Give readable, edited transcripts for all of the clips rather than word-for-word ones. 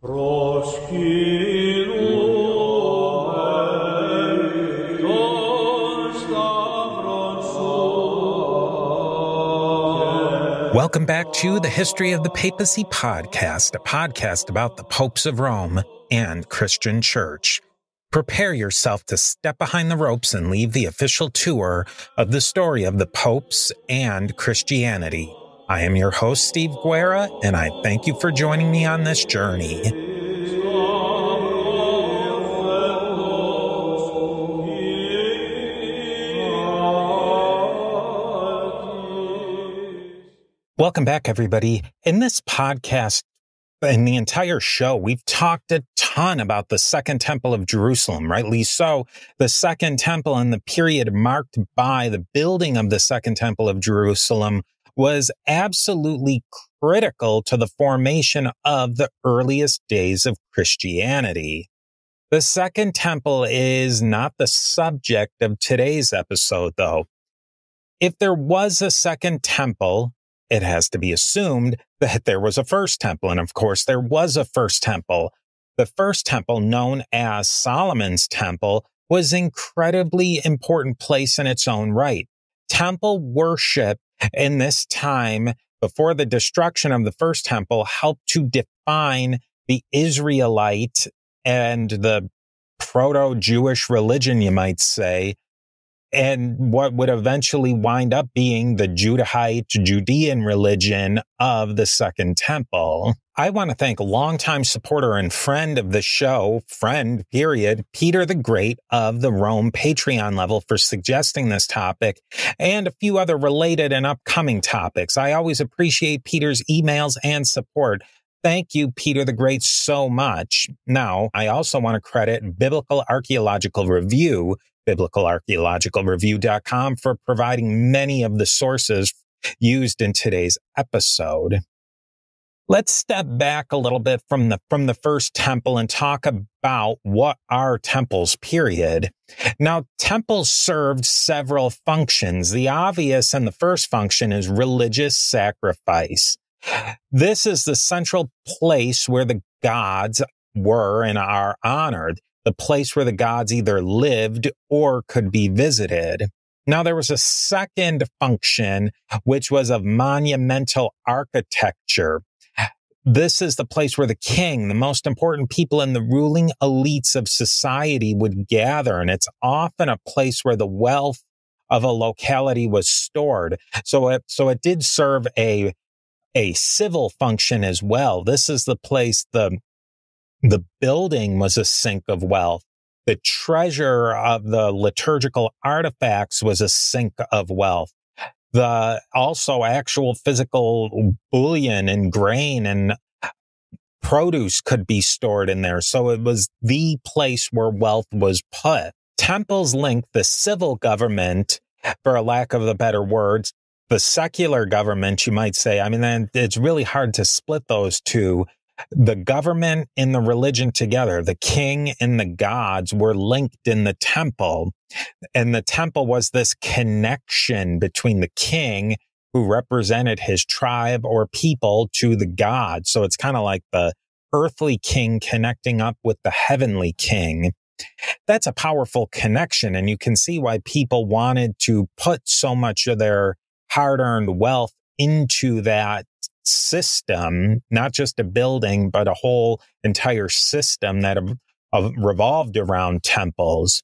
Welcome back to the History of the Papacy podcast, a podcast about the popes of Rome and Christian Church. Prepare yourself to step behind the ropes and leave the official tour of the story of the popes and Christianity. I am your host, Steve Guerra, and I thank you for joining me on this journey. Welcome back, everybody. In this podcast, in the entire show, we've talked a ton about the Second Temple of Jerusalem, rightly so. The Second Temple and the period marked by the building of the Second Temple of Jerusalem was absolutely critical to the formation of the earliest days of Christianity. The Second Temple is not the subject of today's episode, though. If there was a Second Temple, it has to be assumed that there was a first temple. And of course, there was a first temple. The first temple, known as Solomon's Temple, was an incredibly important place in its own right. Temple worship in this time, before the destruction of the first temple, helped to define the Israelite and the proto-Jewish religion, you might say, and what would eventually wind up being the Judean religion of the Second Temple. I want to thank longtime supporter and friend of the show, Peter the Great of the Rome Patreon level for suggesting this topic and a few other related and upcoming topics. I always appreciate Peter's emails and support. Thank you, Peter the Great, so much. Now, I also want to credit Biblical Archaeological Review, biblicalarchaeologicalreview.com, for providing many of the sources used in today's episode. Let's step back a little bit from the first temple and talk about what are temples, period. Now, temples served several functions. The obvious and the first function is religious sacrifice. This is the central place where the gods were and are honored, the place where the gods either lived or could be visited. Now, there was a second function, which was of monumental architecture. This is the place where the king, the most important people in the ruling elites of society, would gather, and it's often a place where the wealth of a locality was stored. So it did serve a civil function as well. This is the place the building was a sink of wealth. The treasure of the liturgical artifacts was a sink of wealth. The also actual physical bullion and grain and produce could be stored in there. So it was the place where wealth was put. Temples linked the civil government, for a lack of a better word, the secular government, you might say. I mean, it's really hard to split those two. The government and the religion together, the king and the gods were linked in the temple. And the temple was this connection between the king, who represented his tribe or people, to the gods. So it's kind of like the earthly king connecting up with the heavenly king. That's a powerful connection. And you can see why people wanted to put so much of their hard-earned wealth into that system, not just a building, but a whole entire system that revolved around temples.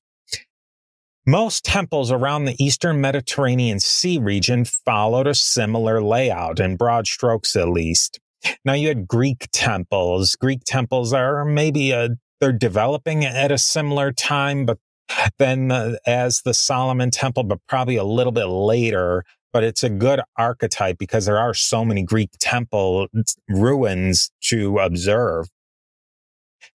Most temples around the Eastern Mediterranean Sea region followed a similar layout, in broad strokes at least. Now, you had Greek temples. Greek temples are they're developing at a similar time, but then as the Solomon Temple, but probably a little bit later. But it's a good archetype because there are so many Greek temple ruins to observe.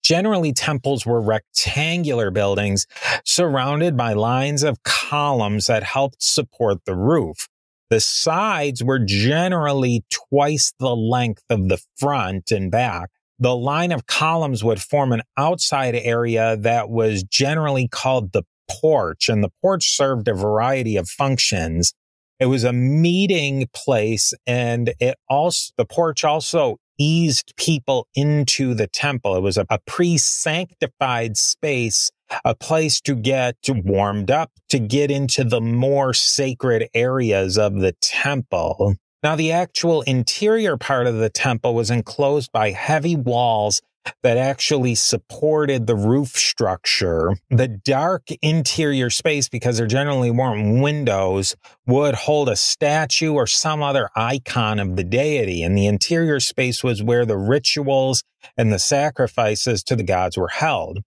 Generally, temples were rectangular buildings surrounded by lines of columns that helped support the roof. The sides were generally twice the length of the front and back. The line of columns would form an outside area that was generally called the porch, and the porch served a variety of functions. It was a meeting place, and the porch also eased people into the temple. It was a pre-sanctified space, a place to get warmed up, to get into the more sacred areas of the temple. Now, the actual interior part of the temple was enclosed by heavy walls that actually supported the roof structure. The dark interior space, because there generally weren't windows, would hold a statue or some other icon of the deity. And the interior space was where the rituals and the sacrifices to the gods were held.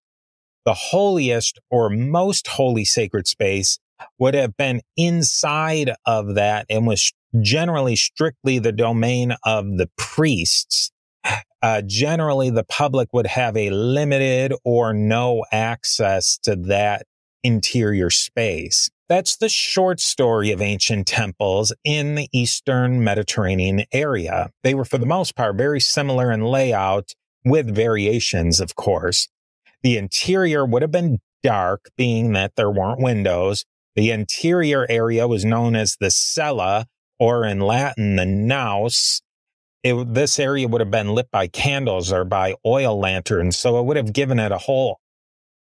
The holiest or most holy sacred space would have been inside of that and was generally strictly the domain of the priests. Generally, the public would have a limited or no access to that interior space. That's the short story of ancient temples in the Eastern Mediterranean area. They were, for the most part, very similar in layout, with variations, of course. The interior would have been dark, being that there weren't windows. The interior area was known as the cella, or in Latin, the naus. This area would have been lit by candles or by oil lanterns, so it would have given it a whole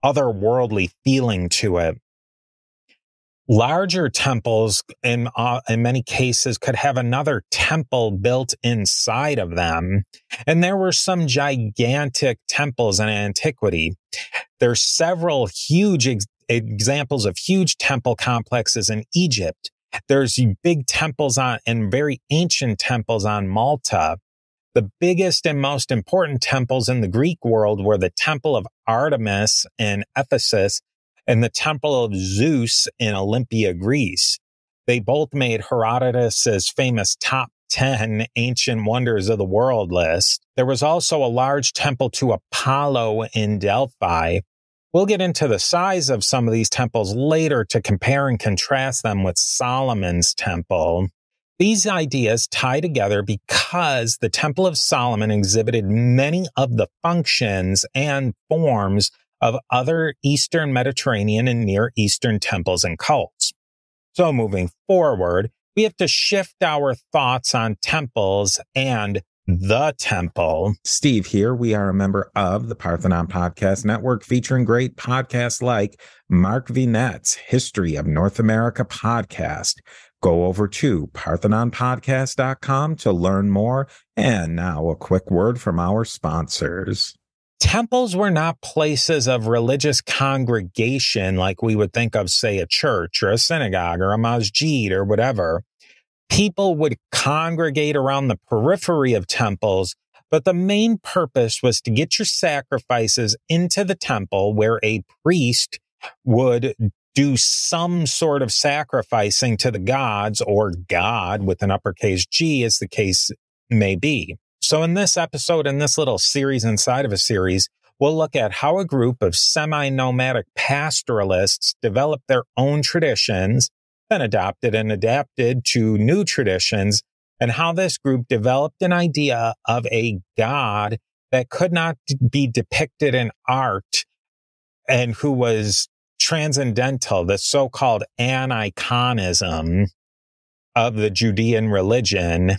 otherworldly feeling to it. Larger temples, in many cases, could have another temple built inside of them. And there were some gigantic temples in antiquity. There's several huge examples of huge temple complexes in Egypt. There's big temples and very ancient temples on Malta. The biggest and most important temples in the Greek world were the Temple of Artemis in Ephesus and the Temple of Zeus in Olympia, Greece. They both made Herodotus's famous top 10 ancient wonders of the world list. There was also a large temple to Apollo in Delphi. We'll get into the size of some of these temples later to compare and contrast them with Solomon's temple. These ideas tie together because the Temple of Solomon exhibited many of the functions and forms of other Eastern Mediterranean and Near Eastern temples and cults. So moving forward, we have to shift our thoughts on temples and the temple. Steve here. We are a member of the Parthenon Podcast Network, featuring great podcasts like Mark Vinet's History of North America podcast. Go over to parthenonpodcast.com to learn more. And now a quick word from our sponsors. Temples were not places of religious congregation like we would think of, say, a church or a synagogue or a masjid or whatever. People would congregate around the periphery of temples, but the main purpose was to get your sacrifices into the temple where a priest would do some sort of sacrificing to the gods, or God with an uppercase G, as the case may be. So in this episode, in this little series inside of a series, we'll look at how a group of semi-nomadic pastoralists developed their own traditions, then adopted and adapted to new traditions, and how this group developed an idea of a God that could not be depicted in art and who was transcendental, the so-called aniconism of the Judean religion.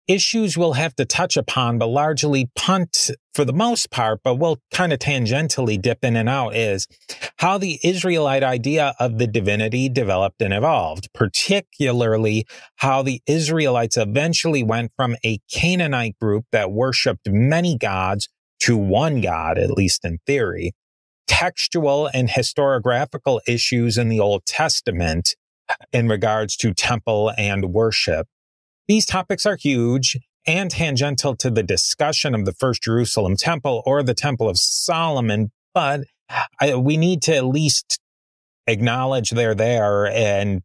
Issues we'll have to touch upon, but largely punt for the most part, but we'll kind of tangentially dip in and out, is how the Israelite idea of the divinity developed and evolved, particularly how the Israelites eventually went from a Canaanite group that worshiped many gods to one God, at least in theory. Textual and historiographical issues in the Old Testament in regards to temple and worship. These topics are huge and tangential to the discussion of the First Jerusalem Temple or the Temple of Solomon, but we need to at least acknowledge they're there and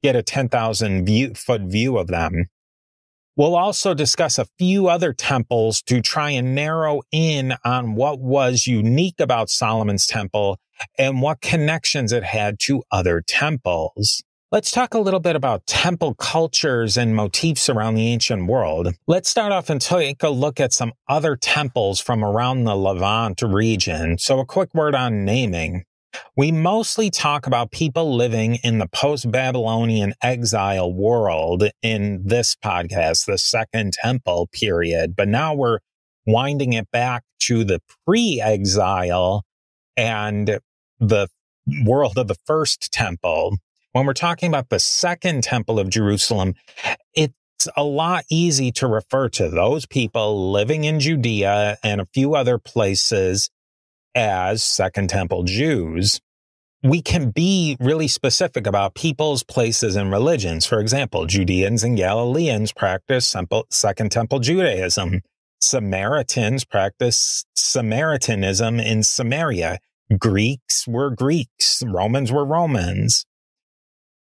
get a 10,000-foot view of them. We'll also discuss a few other temples to try and narrow in on what was unique about Solomon's temple and what connections it had to other temples. Let's talk a little bit about temple cultures and motifs around the ancient world. Let's start off and take a look at some other temples from around the Levant region. So a quick word on naming. We mostly talk about people living in the post-Babylonian exile world in this podcast, the Second Temple period. But now we're winding it back to the pre-exile and the world of the first temple. When we're talking about the second temple of Jerusalem, it's a lot easy to refer to those people living in Judea and a few other places as Second Temple Jews. We can be really specific about peoples, places, and religions. For example, Judeans and Galileans practice Second Temple Judaism. Samaritans practice Samaritanism in Samaria. Greeks were Greeks. Romans were Romans.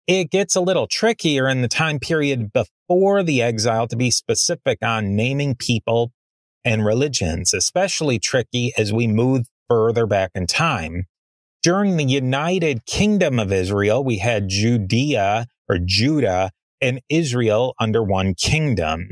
It gets a little trickier in the time period before the exile to be specific on naming people and religions, especially tricky as we move further back in time. During the United Kingdom of Israel, we had Judea or Judah and Israel under one kingdom.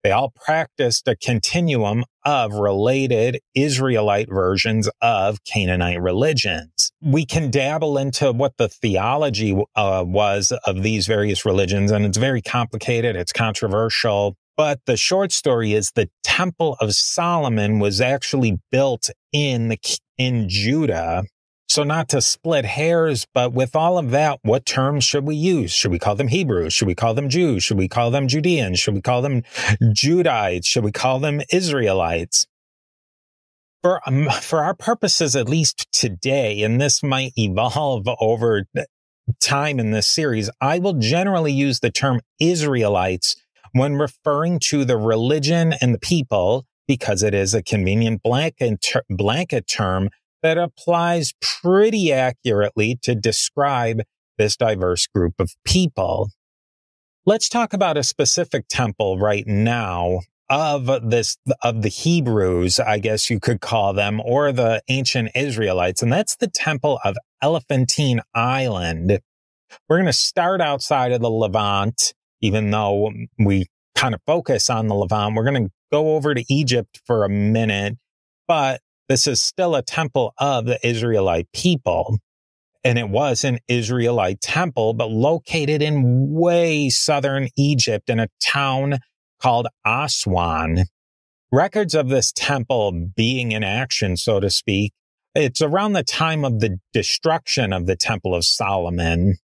They all practiced a continuum of related Israelite versions of Canaanite religions. We can dabble into what the theology was of these various religions, and it's very complicated, it's controversial. But the short story is the Temple of Solomon was actually built in Judah. So not to split hairs, but with all of that, what terms should we use? Should we call them Hebrews? Should we call them Jews? Should we call them Judeans? Should we call them Judites? Should we call them Israelites? For our purposes, at least today, and this might evolve over time in this series, I will generally use the term Israelites when referring to the religion and the people, because it is a convenient blanket term that applies pretty accurately to describe this diverse group of people. Let's talk about a specific temple right now of the Hebrews, I guess you could call them, or the ancient Israelites, and that's the Temple of Levantine Island. We're going to start outside of the Levant, even though we kind of focus on the Levant. We're going to go over to Egypt for a minute, but this is still a temple of the Israelite people. And it was an Israelite temple, but located in way southern Egypt in a town called Aswan. Records of this temple being in action, so to speak, it's around the time of the destruction of the Temple of Solomon.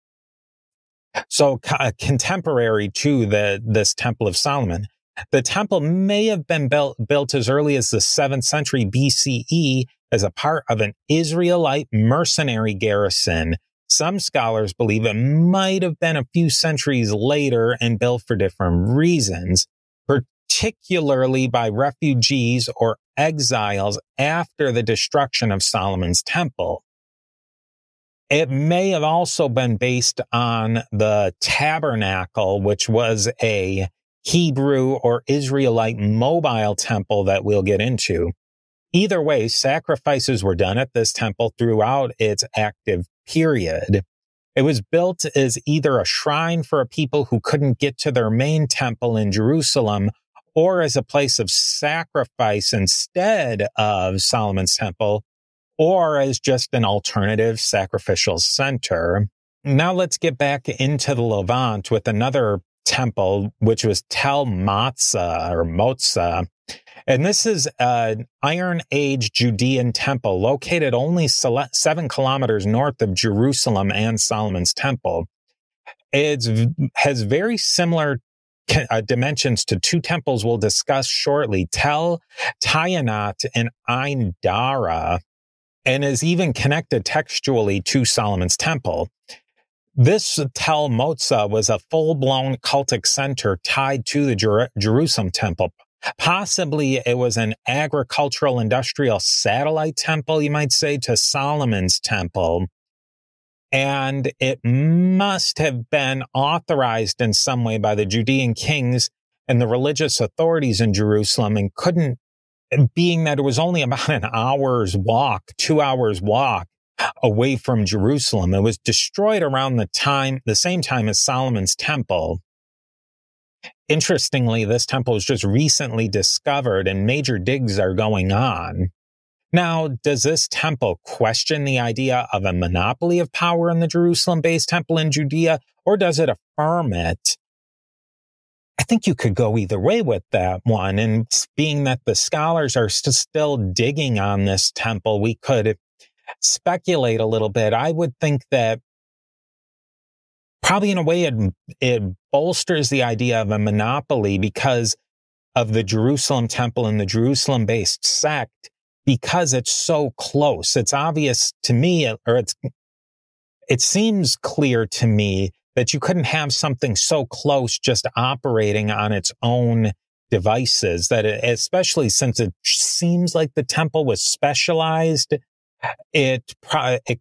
So contemporary to this Temple of Solomon. The temple may have been built as early as the 7th century BCE as a part of an Israelite mercenary garrison. Some scholars believe it might have been a few centuries later and built for different reasons, particularly by refugees or exiles after the destruction of Solomon's temple. It may have also been based on the tabernacle, which was a Hebrew or Israelite mobile temple that we'll get into. Either way, sacrifices were done at this temple throughout its active period. It was built as either a shrine for a people who couldn't get to their main temple in Jerusalem, or as a place of sacrifice instead of Solomon's temple, or as just an alternative sacrificial center. Now let's get back into the Levant with another temple, which was Tel Matzah or Motza. And this is an Iron Age Judean temple located only 7 kilometers north of Jerusalem and Solomon's temple. It has very similar dimensions to two temples we'll discuss shortly, Tel Tayinat and Ain Dara, and is even connected textually to Solomon's temple. This Tel Motza was a full-blown cultic center tied to the Jerusalem temple. Possibly it was an agricultural industrial satellite temple, you might say, to Solomon's temple. And it must have been authorized in some way by the Judean kings and the religious authorities in Jerusalem, and couldn't, being that it was only about an hour's walk, 2 hours walk away from Jerusalem. It was destroyed around the same time as Solomon's temple. Interestingly, this temple was just recently discovered and major digs are going on. Now, does this temple question the idea of a monopoly of power in the Jerusalem-based temple in Judea, or does it affirm it? I think you could go either way with that one. And being that the scholars are still digging on this temple, we could speculate a little bit. I would think that probably in a way it bolsters the idea of a monopoly because of the Jerusalem temple and the Jerusalem-based sect, because it's so close. It's obvious to me, or it seems clear to me that you couldn't have something so close just operating on its own devices, that especially since it seems like the temple was specialized, it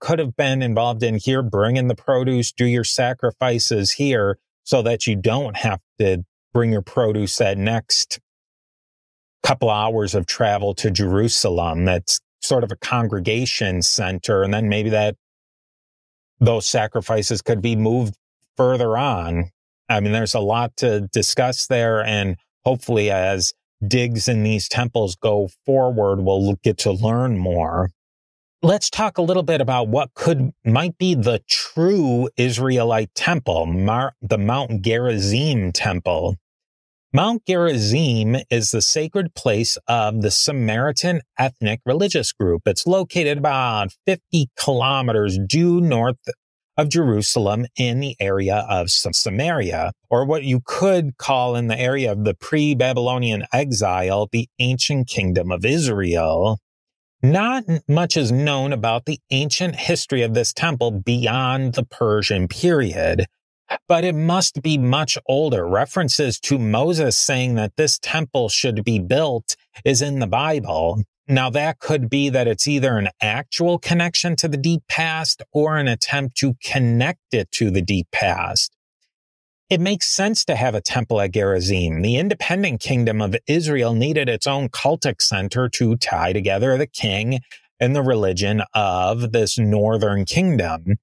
could have been involved in here, bring in the produce, do your sacrifices here so that you don't have to bring your produce that next couple hours of travel to Jerusalem. That's sort of a congregation center. And then maybe those sacrifices could be moved further on. I mean, there's a lot to discuss there, and hopefully as digs in these temples go forward, we'll get to learn more. Let's talk a little bit about what might be the true Israelite temple, the Mount Gerizim temple. Mount Gerizim is the sacred place of the Samaritan ethnic religious group. It's located about 50 kilometers due north of Jerusalem in the area of Samaria, or what you could call in the area of the pre-Babylonian exile, the ancient kingdom of Israel. Not much is known about the ancient history of this temple beyond the Persian period, but it must be much older. References to Moses saying that this temple should be built is in the Bible. Now, that could be that it's either an actual connection to the deep past or an attempt to connect it to the deep past. It makes sense to have a temple at Gerizim. The independent kingdom of Israel needed its own cultic center to tie together the king and the religion of this northern kingdom.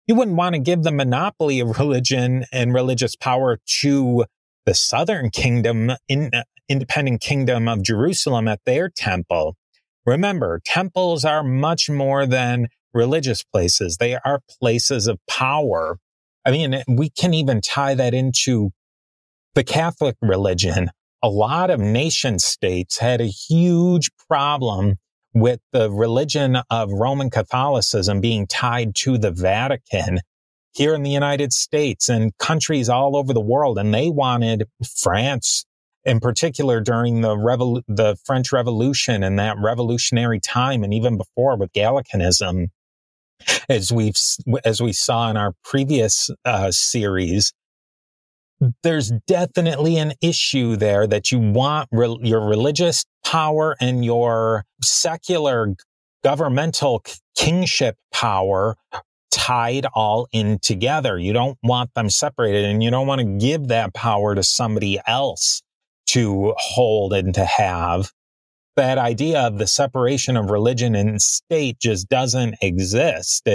You wouldn't want to give the monopoly of religion and religious power to the southern kingdom, independent kingdom of Jerusalem at their temple. Remember, temples are much more than religious places. They are places of power. I mean, we can even tie that into the Catholic religion. A lot of nation states had a huge problem with the religion of Roman Catholicism being tied to the Vatican here in the United States and countries all over the world. And they wanted France, in particular during the French Revolution and that revolutionary time, and even before with Gallicanism, as we saw in our previous series, there's definitely an issue there that you want your religious power and your secular governmental kingship power tied all in together. You don't want them separated, and you don't want to give that power to somebody else to hold and to have. That idea of the separation of religion and state just doesn't exist.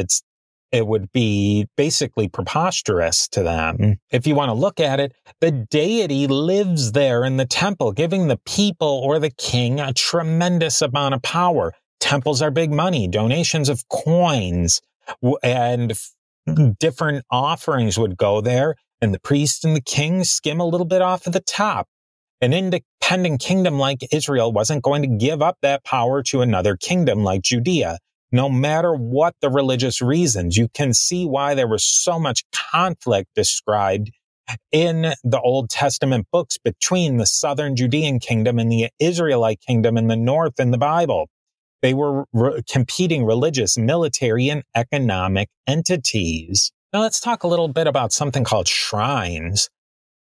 It would be basically preposterous to them. If you want to look at it, the deity lives there in the temple, giving the people or the king a tremendous amount of power. Temples are big money, donations of coins and different offerings would go there, and the priest and the king skim a little bit off of the top. An independent kingdom like Israel wasn't going to give up that power to another kingdom like Judea, no matter what the religious reasons. You can see why there was so much conflict described in the Old Testament books between the southern Judean kingdom and the Israelite kingdom in the north in the Bible. They were competing religious, military, and economic entities. Now let's talk a little bit about something called shrines.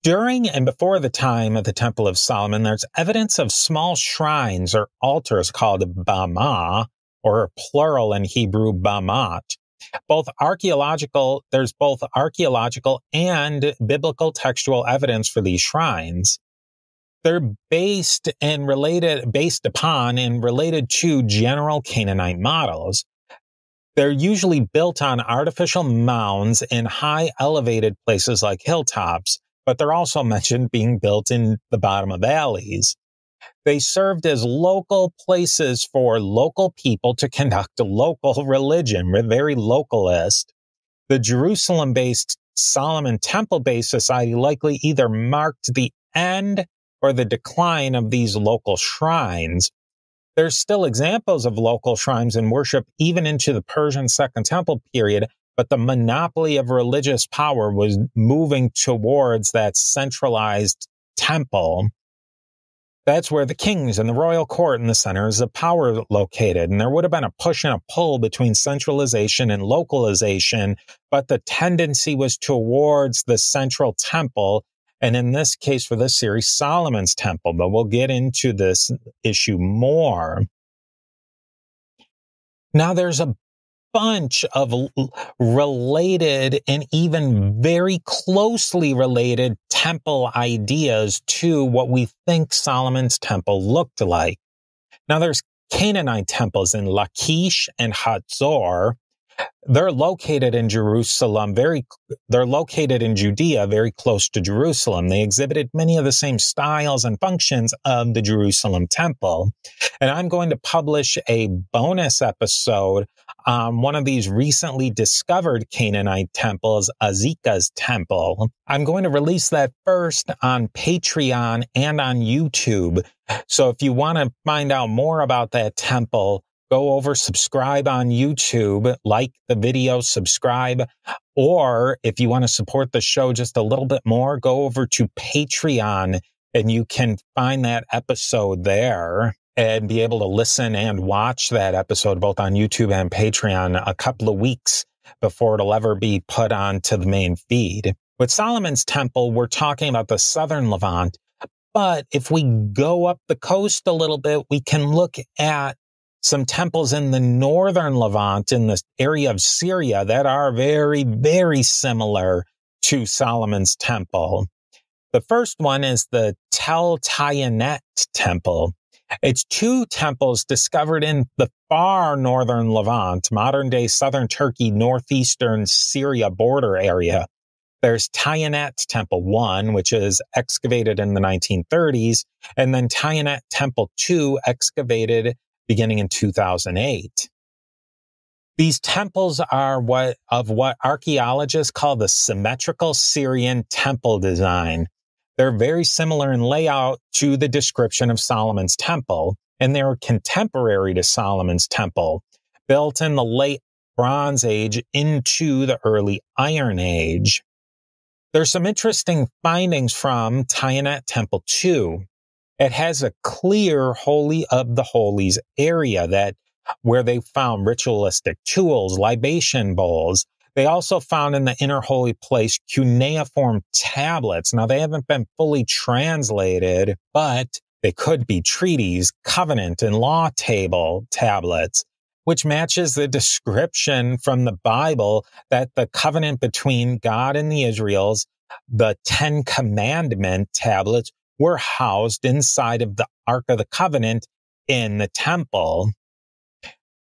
During and before the time of the Temple of Solomon, there's evidence of small shrines or altars called bama, or plural in Hebrew, bamat. There's both archaeological and biblical textual evidence for these shrines. They're based upon and related to general Canaanite models. They're usually built on artificial mounds in high elevated places like hilltops, but they're also mentioned being built in the bottom of valleys. They served as local places for local people to conduct a local religion. We're very localist. The Jerusalem-based Solomon Temple-based society likely either marked the end or the decline of these local shrines. There's still examples of local shrines and worship even into the Persian Second Temple period, but the monopoly of religious power was moving towards that centralized temple. That's where the kings and the royal court and the centers of power located. And there would have been a push and a pull between centralization and localization, but the tendency was towards the central temple. And in this case, for this series, Solomon's temple. But we'll get into this issue more. Now, there's a bunch of related and even very closely related temple ideas to what we think Solomon's temple looked like. Now, there's Canaanite temples in Lachish and Hazor. They're located in Jerusalem, they're located in Judea, very close to Jerusalem. They exhibited many of the same styles and functions of the Jerusalem temple. And I'm going to publish a bonus episode on one of these recently discovered Canaanite temples, Azeka's temple. I'm going to release that first on Patreon and on YouTube. So if you want to find out more about that temple, go over, subscribe on YouTube, like the video, subscribe. Or if you want to support the show just a little bit more, go over to Patreon and you can find that episode there and be able to listen and watch that episode both on YouTube and Patreon a couple of weeks before it'll ever be put onto the main feed. With Solomon's temple, we're talking about the southern Levant. But if we go up the coast a little bit, we can look at some temples in the northern Levant, in the area of Syria, that are very, very similar to Solomon's temple. The first one is the Tel Tayinat temple. It's two temples discovered in the far northern Levant, modern-day southern Turkey, northeastern Syria border area. There's Tayinat Temple 1, which is excavated in the 1930s, and then Tayinat Temple 2, excavated beginning in 2008. These temples are what archaeologists call the symmetrical Syrian temple design. They're very similar in layout to the description of Solomon's temple, and they're contemporary to Solomon's temple, built in the late Bronze Age into the early Iron Age. There's some interesting findings from Tayinat Temple 2. It has a clear Holy of the Holies area where they found ritualistic tools, libation bowls. They also found in the inner holy place cuneiform tablets. Now, they haven't been fully translated, but they could be treaties, covenant, and law table tablets, which matches the description from the Bible that the covenant between God and the Israels, the 10 Commandment tablets, were housed inside of the Ark of the Covenant in the temple.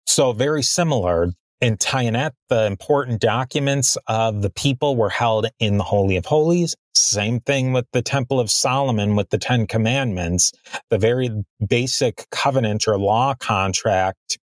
So very similar. In Tayinat, the important documents of the people were held in the Holy of Holies. Same thing with the Temple of Solomon with the 10 Commandments, the very basic covenant or law contract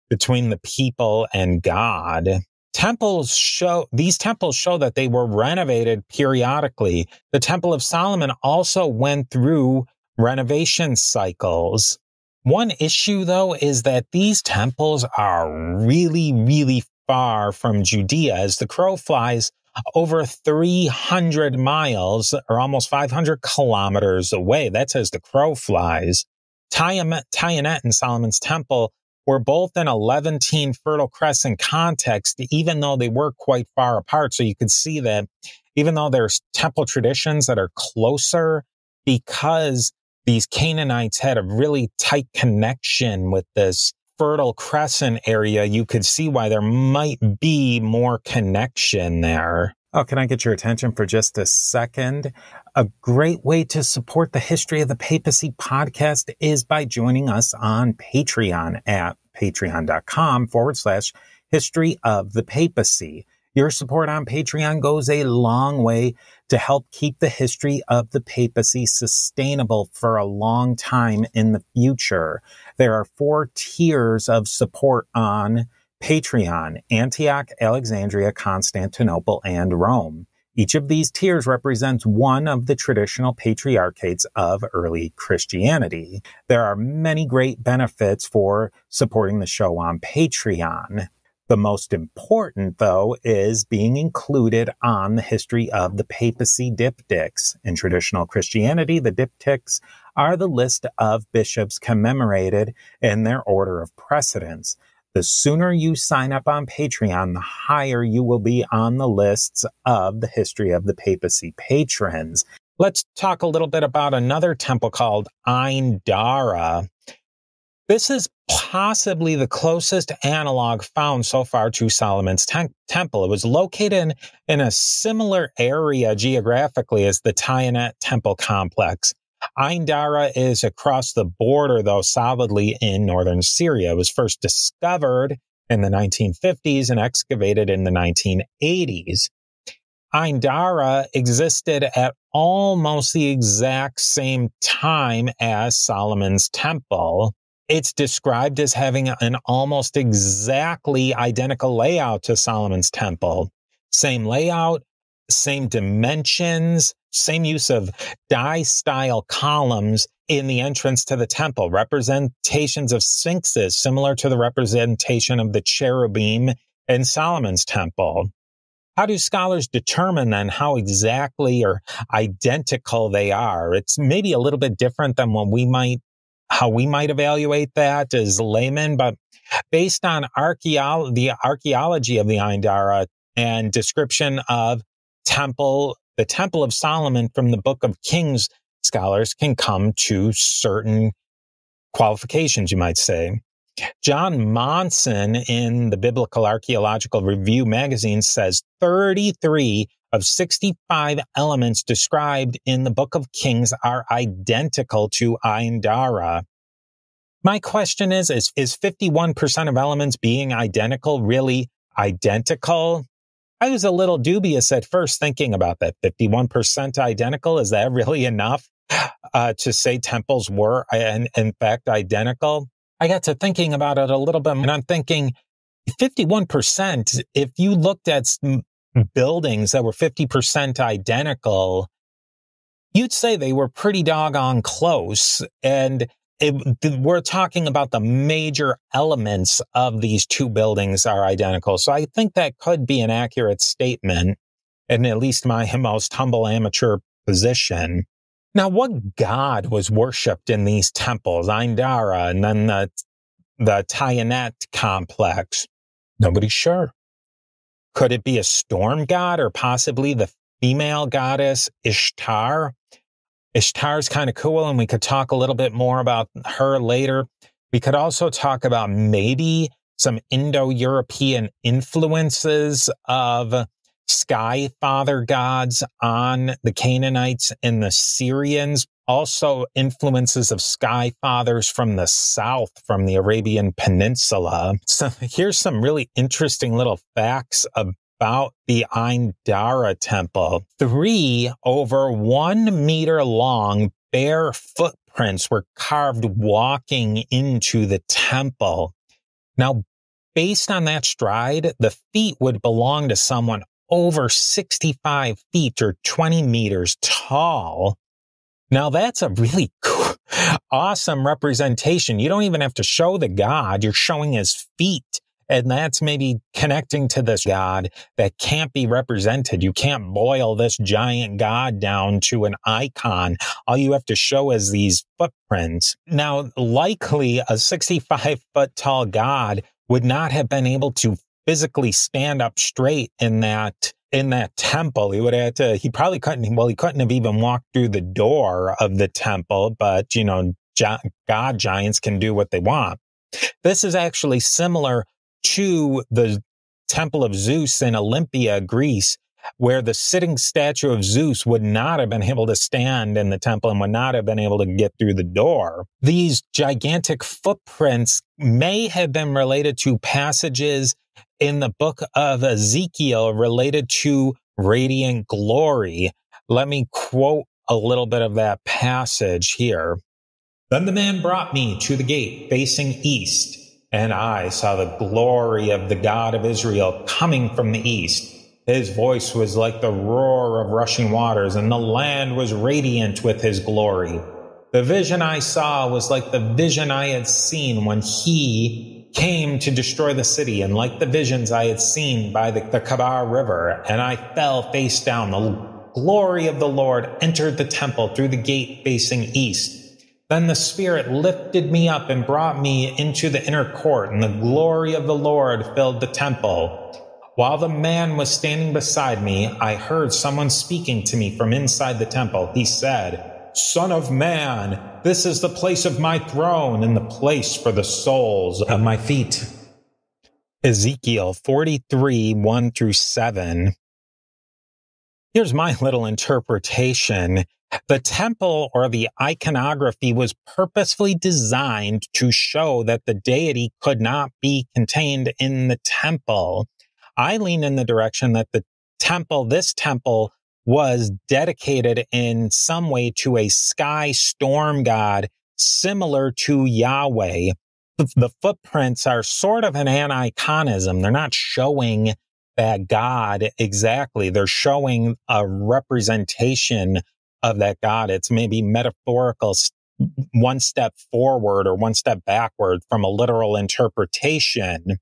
between the people and God. These temples show that they were renovated periodically. The Temple of Solomon also went through renovation cycles. One issue, though, is that these temples are really, really far from Judea. As the crow flies, over 300 miles or almost 500 kilometers away. That's as the crow flies. Tayinat and Solomon's temple were both in a Levantine Fertile Crescent context, even though they were quite far apart. So you could see that even though there's temple traditions that are closer, because these Canaanites had a really tight connection with this Fertile Crescent area, you could see why there might be more connection there. Oh, can I get your attention for just a second? A great way to support the History of the Papacy podcast is by joining us on Patreon at patreon.com/History of the Papacy. Your support on Patreon goes a long way to help keep the History of the Papacy sustainable for a long time in the future. There are 4 tiers of support on Patreon: Antioch, Alexandria, Constantinople, and Rome. Each of these tiers represents one of the traditional patriarchates of early Christianity. There are many great benefits for supporting the show on Patreon. The most important, though, is being included on the history of the papacy diptychs. In traditional Christianity, the diptychs are the list of bishops commemorated in their order of precedence. The sooner you sign up on Patreon, the higher you will be on the lists of the history of the papacy patrons. Let's talk a little bit about another temple called Ain Dara. This is possibly the closest analog found so far to Solomon's temple. It was located in a similar area geographically as the Tayinat temple complex. Ain Dara is across the border, though solidly in northern Syria. It was first discovered in the 1950s and excavated in the 1980s. Ain Dara existed at almost the exact same time as Solomon's temple. It's described as having an almost exactly identical layout to Solomon's temple. Same layout, same dimensions, same use of die-style columns in the entrance to the temple, representations of sphinxes similar to the representation of the cherubim in Solomon's temple. How do scholars determine then how exactly or identical they are? It's maybe a little bit different than how we might evaluate that as laymen, but based on the archaeology of the Ain Dara and description of the Temple of Solomon from the Book of Kings, scholars can come to certain qualifications, you might say. John Monson in the Biblical Archaeological Review magazine says 33 of 65 elements described in the Book of Kings are identical to Ain Dara. My question is 51% of elements being identical really identical? I was a little dubious at first thinking about that. 51% identical, is that really enough to say temples were, in fact, identical? I got to thinking about it a little bit, and I'm thinking 51%, if you looked at buildings that were 50% identical, you'd say they were pretty doggone close. And we're talking about the major elements of these two buildings are identical. So I think that could be an accurate statement, in at least my most humble amateur position. Now, what god was worshipped in these temples, Ain Dara and then the Tayinat complex? Nobody's sure. Could it be a storm god or possibly the female goddess Ishtar? Ishtar's kind of cool, and we could talk a little bit more about her later. We could also talk about maybe some Indo-European influences of sky father gods on the Canaanites and the Syrians. Also influences of sky fathers from the south, from the Arabian Peninsula. So here's some really interesting little facts about the Ain Dara temple. 3 over 1 meter long bare footprints were carved walking into the temple. Now, based on that stride, the feet would belong to someone over 65 feet or 20 meters tall. Now, that's a really cool, awesome representation. You don't even have to show the god. You're showing his feet. And that's maybe connecting to this god that can't be represented. You can't boil this giant god down to an icon. All you have to show is these footprints. Now, likely a 65-foot tall god would not have been able to physically stand up straight in that temple. He probably couldn't have even walked through the door of the temple, but, god giants can do what they want. This is actually similar to the Temple of Zeus in Olympia, Greece, where the sitting statue of Zeus would not have been able to stand in the temple and would not have been able to get through the door. These gigantic footprints may have been related to passages in the book of Ezekiel related to radiant glory. Let me quote a little bit of that passage here. Then the man brought me to the gate facing east, and I saw the glory of the God of Israel coming from the east. His voice was like the roar of rushing waters, and the land was radiant with his glory. The vision I saw was like the vision I had seen when he came to destroy the city, and like the visions I had seen by the Kabar River, and I fell face down. The glory of the Lord entered the temple through the gate facing east. Then the Spirit lifted me up and brought me into the inner court, and the glory of the Lord filled the temple. While the man was standing beside me, I heard someone speaking to me from inside the temple. He said, "Son of man, this is the place of my throne and the place for the soles of my feet." Ezekiel 43, 1 through 7. Here's my little interpretation. The temple or the iconography was purposefully designed to show that the deity could not be contained in the temple. I lean in the direction that this temple was dedicated in some way to a sky storm god similar to Yahweh. The footprints are sort of an aniconism. They're not showing that God exactly. They're showing a representation of that God. It's maybe metaphorical, one step forward or one step backward from a literal interpretation.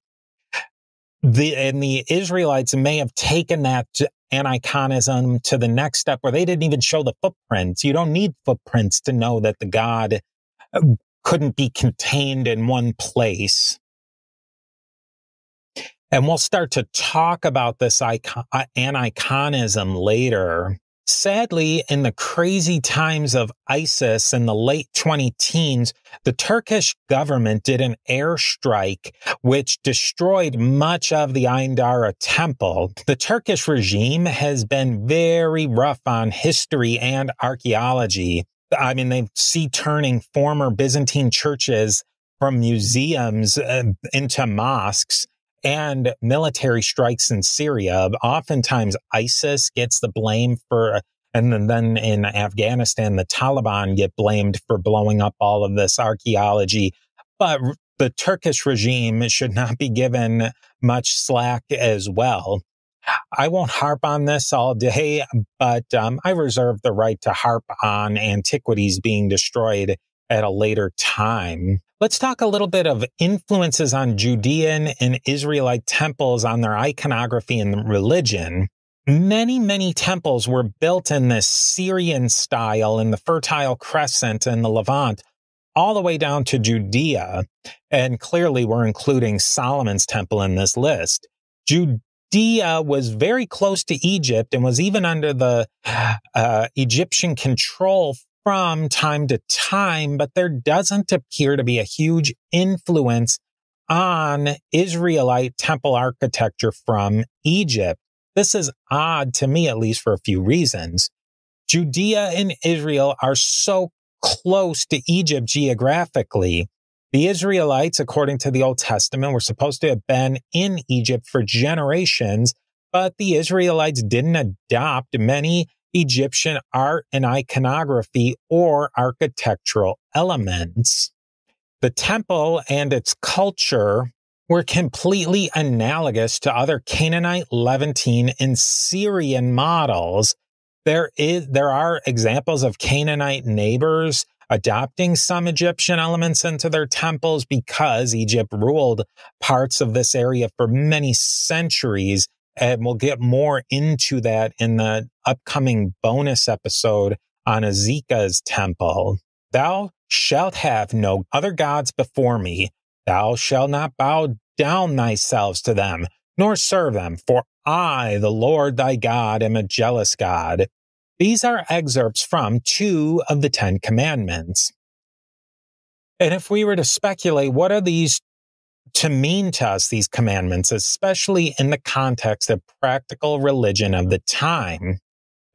The Israelites may have taken that aniconism to the next step where they didn't even show the footprints. You don't need footprints to know that the God couldn't be contained in one place. And we'll start to talk about this aniconism later. Sadly, in the crazy times of ISIS in the late 2010s, the Turkish government did an airstrike which destroyed much of the Ain Dara temple. The Turkish regime has been very rough on history and archaeology. I mean, they see turning former Byzantine churches from museums into mosques, and military strikes in Syria. Oftentimes ISIS gets the blame for, and then in Afghanistan, the Taliban get blamed for blowing up all of this archaeology. But the Turkish regime should not be given much slack as well. I won't harp on this all day, but I reserve the right to harp on antiquities being destroyed at a later time. Let's talk a little bit of influences on Judean and Israelite temples on their iconography and religion. Many, many temples were built in this Syrian style in the Fertile Crescent and the Levant, all the way down to Judea. And clearly we're including Solomon's temple in this list. Judea was very close to Egypt and was even under the Egyptian control from time to time, but there doesn't appear to be a huge influence on Israelite temple architecture from Egypt. This is odd to me, at least for a few reasons. Judea and Israel are so close to Egypt geographically. The Israelites, according to the Old Testament, were supposed to have been in Egypt for generations, but the Israelites didn't adopt many Egyptian art and iconography or architectural elements. The temple and its culture were completely analogous to other Canaanite, Levantine, and Syrian models. There are examples of Canaanite neighbors adopting some Egyptian elements into their temples because Egypt ruled parts of this area for many centuries. And we'll get more into that in the upcoming bonus episode on Ezekiel's temple. Thou shalt have no other gods before me. Thou shalt not bow down thyself to them, nor serve them. For I, the Lord thy God, am a jealous God. These are excerpts from 2 of the 10 commandments. And if we were to speculate, what are these to mean to us, these commandments, especially in the context of practical religion of the time?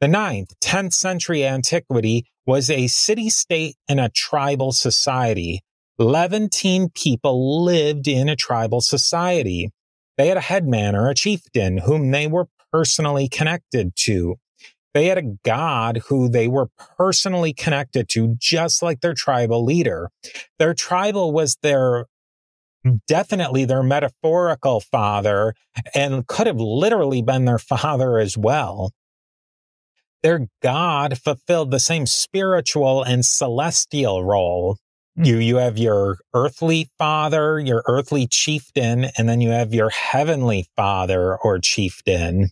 The 9th, 10th century antiquity was a city-state and a tribal society. Levantine people lived in a tribal society. They had a headman or a chieftain whom they were personally connected to. They had a god who they were personally connected to, just like their tribal leader. Their tribal was their definitely their metaphorical father, and could have literally been their father as well. Their God fulfilled the same spiritual and celestial role. You have your earthly father, your earthly chieftain, and then you have your heavenly father or chieftain.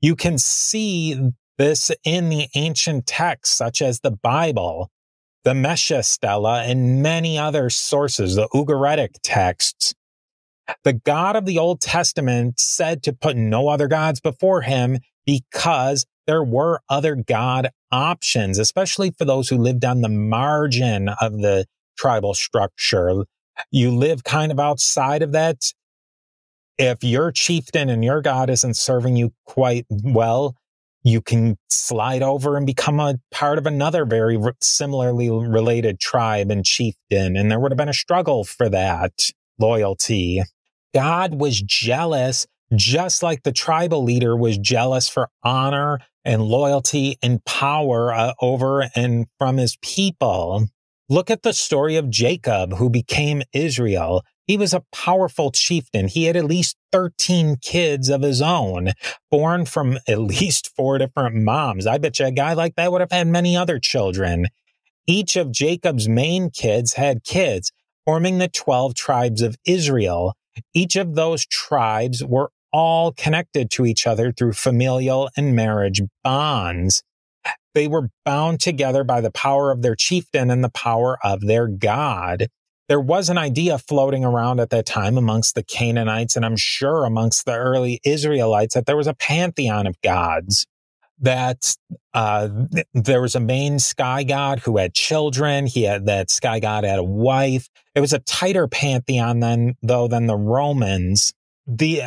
You can see this in the ancient texts, such as the Bible, the Mesha Stela, and many other sources, the Ugaritic texts. The God of the Old Testament said to put no other gods before him because there were other God options, especially for those who lived on the margin of the tribal structure. You live kind of outside of that. If your chieftain and your God isn't serving you quite well, you can slide over and become a part of another very similarly related tribe and chieftain. And there would have been a struggle for that loyalty. God was jealous, just like the tribal leader was jealous for honor and loyalty and power over and from his people. Look at the story of Jacob, who became Israel. He was a powerful chieftain. He had at least 13 kids of his own, born from at least 4 different moms. I bet you a guy like that would have had many other children. Each of Jacob's main kids had kids, forming the 12 tribes of Israel. Each of those tribes were all connected to each other through familial and marriage bonds. They were bound together by the power of their chieftain and the power of their God. There was an idea floating around at that time amongst the Canaanites, and I'm sure amongst the early Israelites, that there was a pantheon of gods, that there was a main sky god who had children. That sky god had a wife. It was a tighter pantheon than the Romans.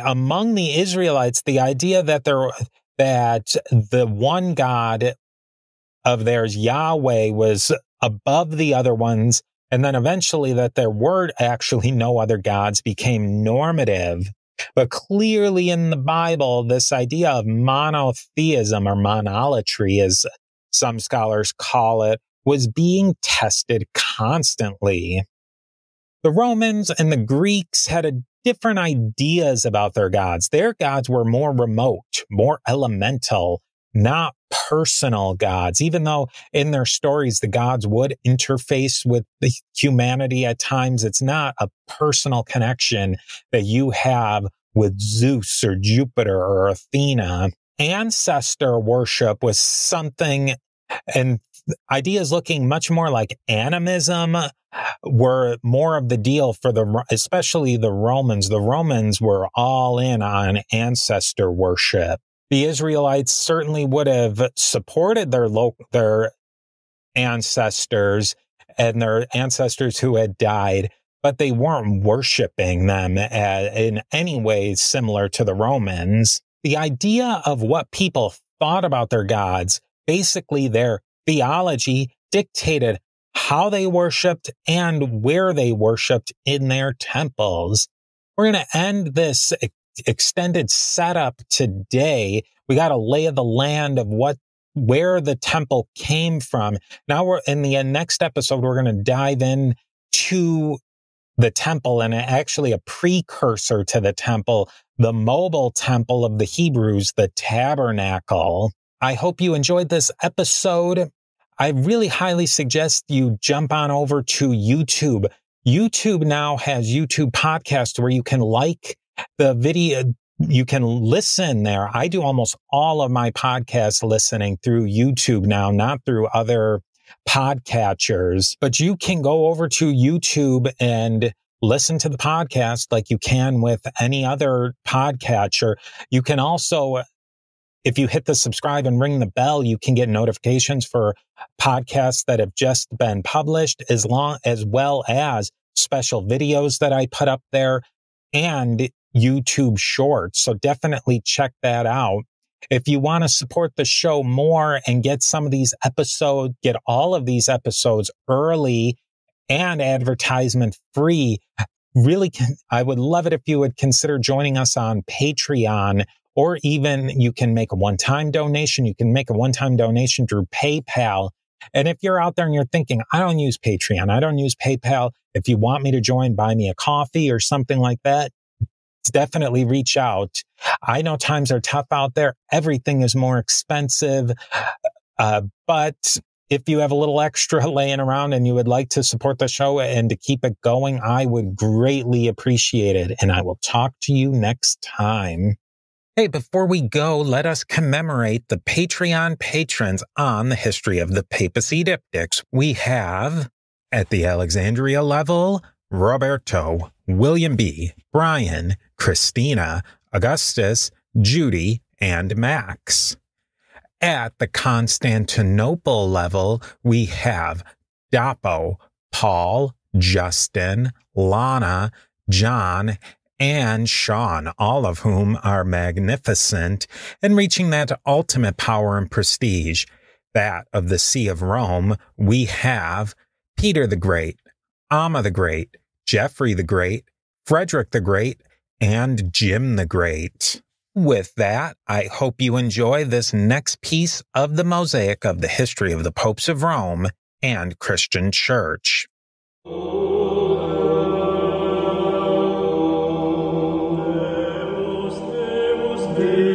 Among the Israelites, the idea that the one God of theirs, Yahweh, was above the other ones, and then eventually that there were actually no other gods, became normative. But clearly in the Bible, this idea of monotheism or monolatry, as some scholars call it, was being tested constantly. The Romans and the Greeks had different ideas about their gods. Their gods were more remote, more elemental, not personal gods, even though in their stories the gods would interface with the humanity at times. It's not a personal connection that you have with Zeus or Jupiter or Athena. Ancestor worship was something, and ideas looking much more like animism were more of the deal for especially the Romans. The Romans were all in on ancestor worship. The Israelites certainly would have supported their ancestors and their ancestors who had died, but they weren't worshiping them in any way similar to the Romans. The idea of what people thought about their gods, basically their theology, dictated how they worshiped and where they worshiped in their temples. We're going to end this extended setup today. We got a lay of the land of where the temple came from. Now we're in the next episode, we're going to dive in to the temple, and actually a precursor to the temple, the mobile temple of the Hebrews, the tabernacle. I hope you enjoyed this episode. I really highly suggest you jump on over to YouTube. YouTube now has YouTube podcasts where you can like the video. You can listen there. I do almost all of my podcast listening through YouTube now, not through other podcatchers, but you can go over to YouTube and listen to the podcast like you can with any other podcatcher. You can also, if you hit the subscribe and ring the bell, you can get notifications for podcasts that have just been published, as well as special videos that I put up there and YouTube shorts. So definitely check that out. If you want to support the show more and get some of these episodes, get all of these episodes early and advertisement free, I would love it if you would consider joining us on Patreon, or even you can make a one-time donation. You can make a one-time donation through PayPal. And if you're out there and you're thinking, I don't use Patreon, I don't use PayPal, if you want me to join, buy me a coffee or something like that, definitely reach out. I know times are tough out there. Everything is more expensive. But if you have a little extra laying around and you would like to support the show and to keep it going, I would greatly appreciate it. And I will talk to you next time. Hey, before we go, let us commemorate the Patreon patrons on the history of the papacy diptychs. We have, at the Alexandria level, Roberto, William B., Brian, Christina, Augustus, Judy, and Max. At the Constantinople level, we have Dapo, Paul, Justin, Lana, John, and Sean, all of whom are magnificent and reaching that ultimate power and prestige. That of the See of Rome, we have Peter the Great, Amma the Great, Geoffrey the Great, Frederick the Great, and Jim the Great. With that, I hope you enjoy this next piece of the mosaic of the history of the popes of Rome and Christian Church. Deus